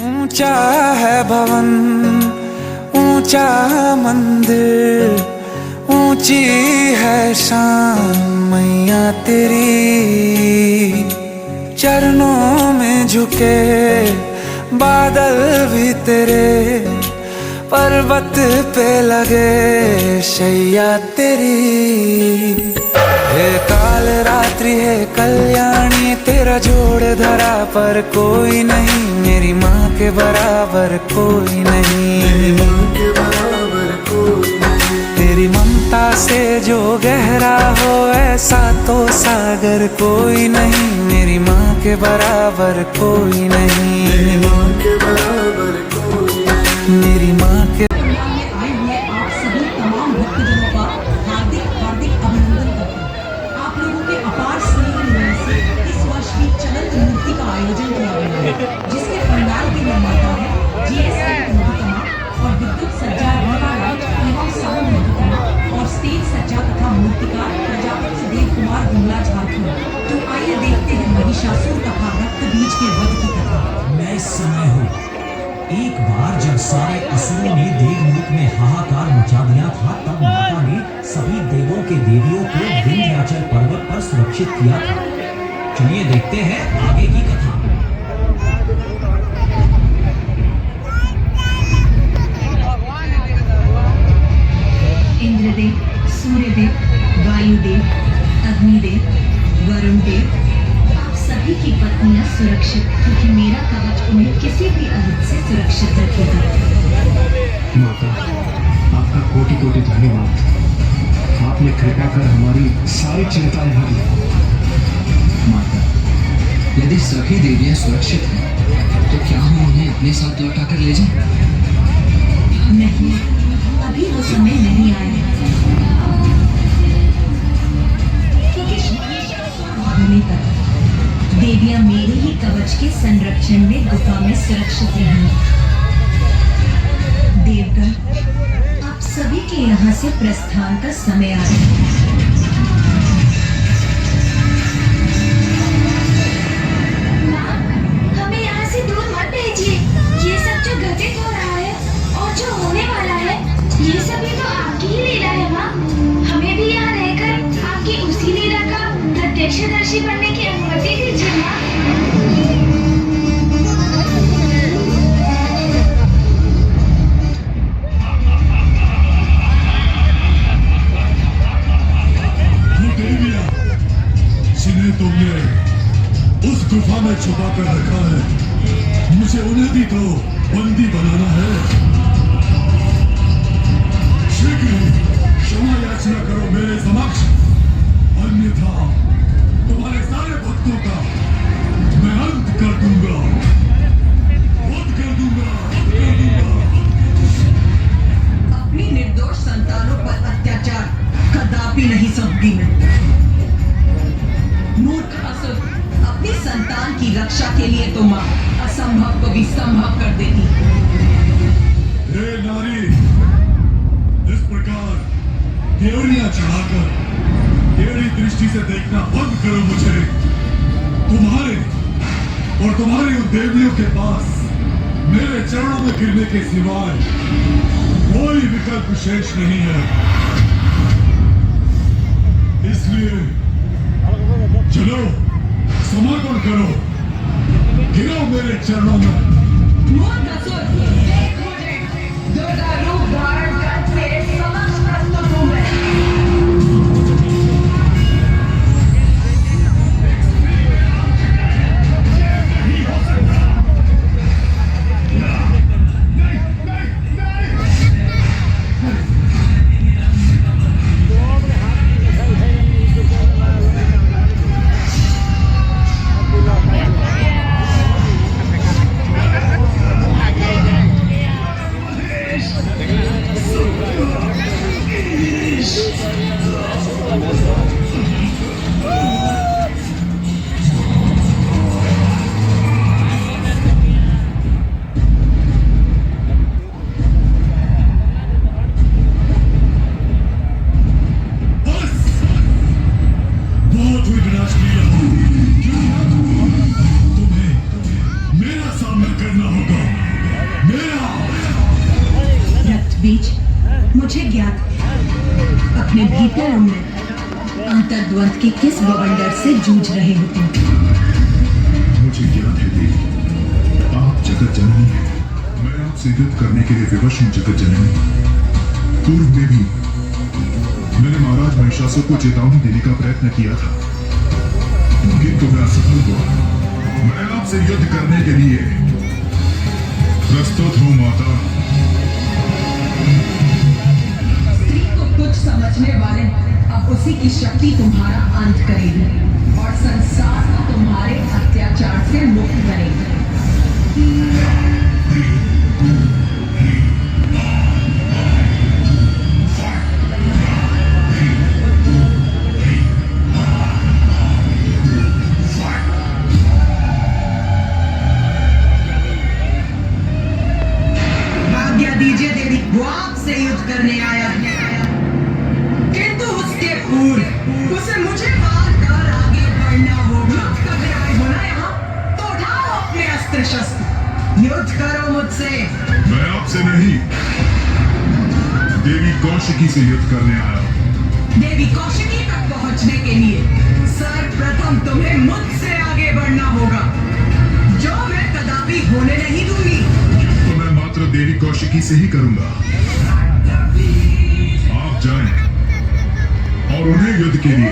ऊंचा है भवन, ऊंचा मंदिर, ऊंची है शान मैया तेरी। चरणों में झुके बादल भी तेरे, पर्वत पे लगे शैया तेरी। हे काल रात्रि है कल्याणी, तेरा जोड़ धरा पर कोई नहीं, मेरी माँ के बराबर कोई नहीं। तेरी ममता से जो गहरा हो ऐसा तो सागर कोई नहीं, मेरी माँ के बराबर कोई नहीं। मेरी माँ के बराबर कोई नहीं, मेरी माँ के। आप सभी तमाम भक्तजनों का हार्दिक अभिनंदन करते हैं। आप लोगों के अपार स्नेह से इस वर्ष की चलंत मूर्ति का आयोजन किया गया है, जिसके पंडाल के निर्माता है GSM मधुकमा और विद्युत सज्जा एवं साउंड मधुकमा और स्टेज सज्जा तथा मूर्तिकार प्रजापति सुदेव कुमार गुमला झारखंड। तो आइए देखते हैं महिषासुर तथा रक्त बीज के वध की कथा। मैं समय हूँ। एक बार जब सारे असुरों ने देवलोक में हाहाकार मचा दिया था, तब माता ने सभी देवों के देवियों को विंध्याचल पर्वत पर सुरक्षित किया था। चलिए देखते हैं आगे की कथा। इंद्रदेव, सूर्यदेव, वायुदेव, अग्निदेव, वरुणदेव, आप सभी की पत्नियां सुरक्षित, क्योंकि मेरा कवच उन्हें किसी भी अहित से सुरक्षित रखेगा। माता, आपका कोटि कोटि धन्यवाद। आपने कृपा कर हमारी सारी चिंताएं हर ली। माता, यदि सभी देवियां सुरक्षित हैं, तो क्या हम उन्हें अपने साथ लौटाकर ले जाएं? नहीं, अभी वो समय नहीं आया, क्योंकि होने तक देवियां मेरे ही कवच के संरक्षण में गुफा में सुरक्षित रहेंगी। देवगण, आप सभी के यहाँ से प्रस्थान का समय आ गया है। हमें यहाँ से दूर मत भेजिए। ये सब जो घटित हो रहा है और जो होने वाला है, ये सभी तो आपकी ही लीला है माँ। हमें भी यहाँ रहकर आपकी उसी लीला का प्रत्यक्षदर्शी बनने की अनुमति दीजिए माँ। जिन्हें तुमने उस गुफा में छुपा कर रखा है, मुझे उन्हें भी तो बंदी बनाना है। शीघ्र ही क्षमा याचना करो मेरे समक्ष, अन्यथा तुम्हारे सारे भक्तों का मैं अंत कर दूंगा, वध कर दूंगा। अपनी निर्दोष संतानों पर अत्याचार कदापि नहीं सहूंगी मैं। मूर्ख असुर, अपनी संतान की रक्षा के लिए तो माँ असंभव को भी संभव कर देती। हे नारी, इस प्रकार देवरियां चढ़ाकर टेढ़ी दृष्टि से देखना बंद करो मुझे। तुम्हारे और तुम्हारी उन देवियों के पास मेरे चरणों में गिरने के सिवाय कोई विकल्प शेष नहीं है। इसलिए चलो समापन करो, गिरो मेरे चरणों में। मूर्ख असुर, देख मुझे, दुर्गा रूप धारण कर मेरे समक्ष प्रस्तुत हूँ मैं। मुझे ज्ञात है, अपने भीतर में अंतर्द्वंद के किस बवंडर से जूझ रहे हो तुम। मुझे ज्ञात है देवी, आप जगत जननी हैं। मैं आपसे युद्ध करने के लिए विवश हूँ जगत जननी। पूर्व में भी मैंने महाराज महिषासुर को चेतावनी देने का प्रयत्न किया था, किंतु मैं असफल हुआ। मैं आपसे युद्ध करने के लिए प्रस्तुत हूँ माता। स्त्री को तुच्छ समझने वाले अब उसी की शक्ति तुम्हारा अंत करेगी और संसार को तुम्हारे अत्याचार से मुक्त करेगी। आज्ञा दीजिए देवी, वो आपसे युद्ध करने आया है, किंतु उसके पूर्व उसे मुझे मार कर आगे बढ़ना होगा। करने आए हो ना यहाँ, तो उठाओ अपने अस्त्र शस्त्र, युद्ध करो मुझसे। मैं आपसे नहीं, देवी कौशिकी से युद्ध करने आया हूँ। देवी कौशिकी तक पहुंचने के लिए सर्वप्रथम तुम्हें मुझसे आगे बढ़ना होगा, जो मैं कदापि होने नहीं दूंगी। तो मैं मात्र देवी कौशिकी से ही करूंगा। आप जाएं और उन्हें युद्ध के लिए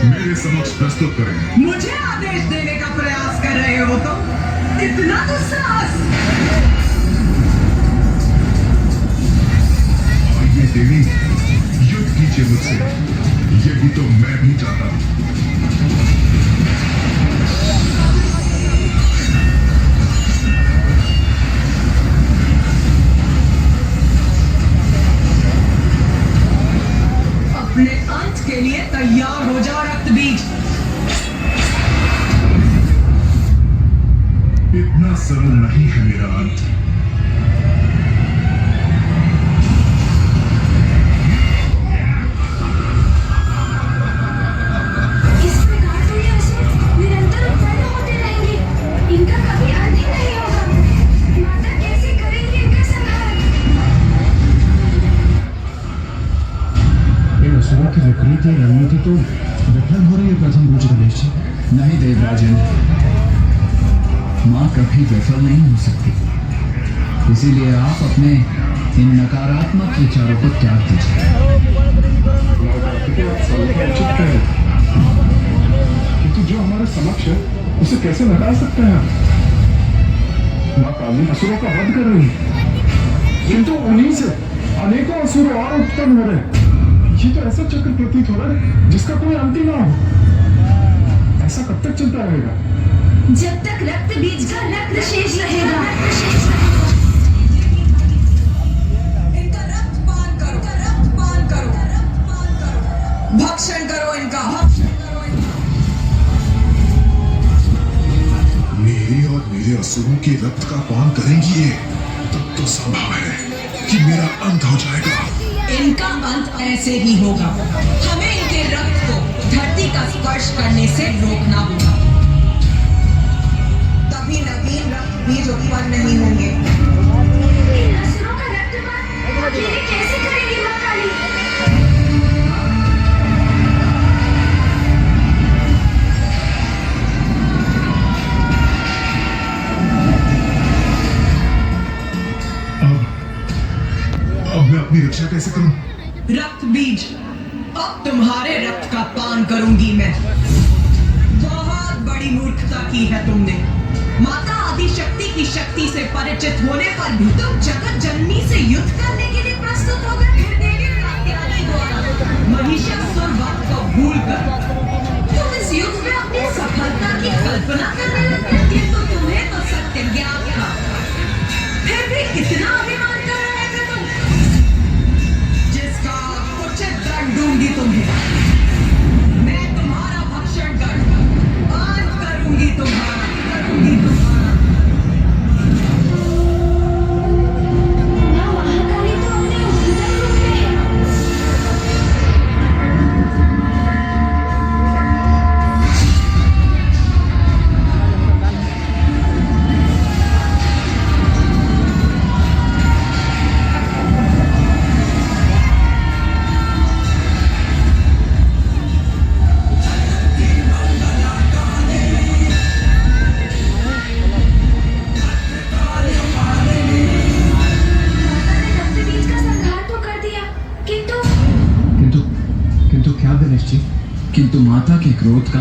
मेरे समक्ष प्रस्तुत करें। मुझे आदेश देने का प्रयास कर रहे हो तो इतना दुस्साहस। आइए देवी, युद्ध कीजिए मुझसे, यही तो मैं भी चाहता हूँ। अपने अंत के लिए तैयार हो जाओ रक्तबीज। इतना सरल नहीं है मेरा अंत। इस प्रकार तो ये असुर निरंतर उत्पन्न होते रहेंगे, इनका कभी अंत ही नहीं होगा। माता कैसे करेंगे इनका संहार? इन असुरों की विपरीत ये रणनीति तो विफल हो रही है प्रथम भुज गणेश जी। नहीं देवराजन, माँ कभी विफल नहीं हो सकती। इसीलिए आप अपने इन नकारात्मक विचारों को त्याग दीजिए। उचित कह रहे, किंतु जो हमारे समक्ष है उसे कैसे नकार सकते हैं हम? माँ काली असुरों का वध कर रही है, किंतु उन्हीं से अनेकों असुर और उत्पन्न हो रहे हैं। ये तो ऐसा चक्र प्रतीत हो रहा है जिसका कोई अंत ही ना हो। ऐसा कब तक चलता रहेगा? जब तक रक्त बीज का रक्त शेष रहेगा। इनका रक्त पान करो, रक्त पान करो, रक्त पान करो, भक्षण करो इनका, भक्षण करो इनका। मेरे और मेरे असुरों के रक्त का पान करेंगी ये, तब तो संभव है कि मेरा अंत हो जाएगा। इनका अंत ऐसे ही होगा। हमें इनके रक्त को धरती का स्पर्श करने से रोकना होगा, तभी नवीन रक्त बीज उत्पन्न नहीं होंगे। इन असुरों का रक्तपात अकेले कैसे करेगी माँ काली? अब मैं अपनी रक्षा कैसे करूं? रक्त बीज, अब तुम्हारे रक्त का पान करूंगी मैं। बहुत बड़ी मूर्खता की है तुमने। माता आदि शक्ति की शक्ति से परिचित होने पर भी तुम जगत जननी से युद्ध करने के लिए प्रस्तुत हो गए। फिर देवी कात्यायनी द्वारा महिषासुर वध को भूलकर तुम इस युद्ध में अपनी सफलता की कल्पना करने लगे, किंतु तुम्हें तो सत्य ज्ञात था। फिर भी कितना अभिमान कर रहे थे तुम, जिसका उचित दंड दूंगी तुम्हें। मैं तुम्हारा भक्षण करूंगा, अंत करूंगी तुम्हारा, करूंगी तुम्हारा। माँ महाकाली तो अपने उद्धर रूप में है। माता के क्रोध का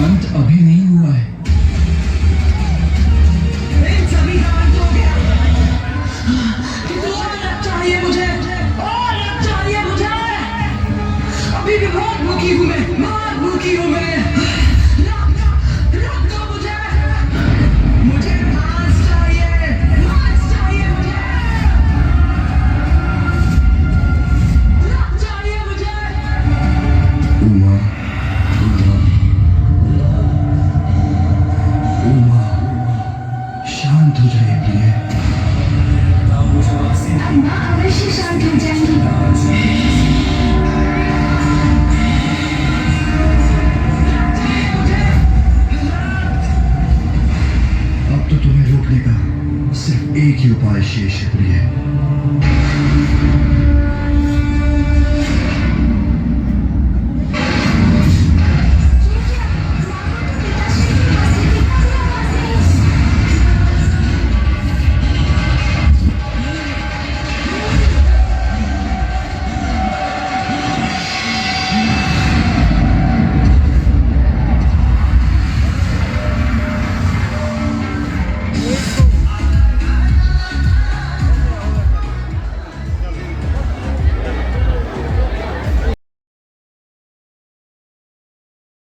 अंत अभी नहीं हुआ है। इन सभी का अंत हो गया। किंतु और रक्त चाहिए मुझे, और रक्त चाहिए मुझे। अभी भी बहुत भूखी हूँ मैं, बहुत भूखी हूँ मैं। रक्त दो मुझे, मुझे मांस चाहिए, मांस चाहिए मुझे, रक्त चाहिए मुझे। उमा, उमा, शांत हो जाइए प्रिय। अम्मा अवश्य शांत हो जाएंगी। अब तो तुम्हें रोकने का सिर्फ एक ही उपाय शेष है प्रिय।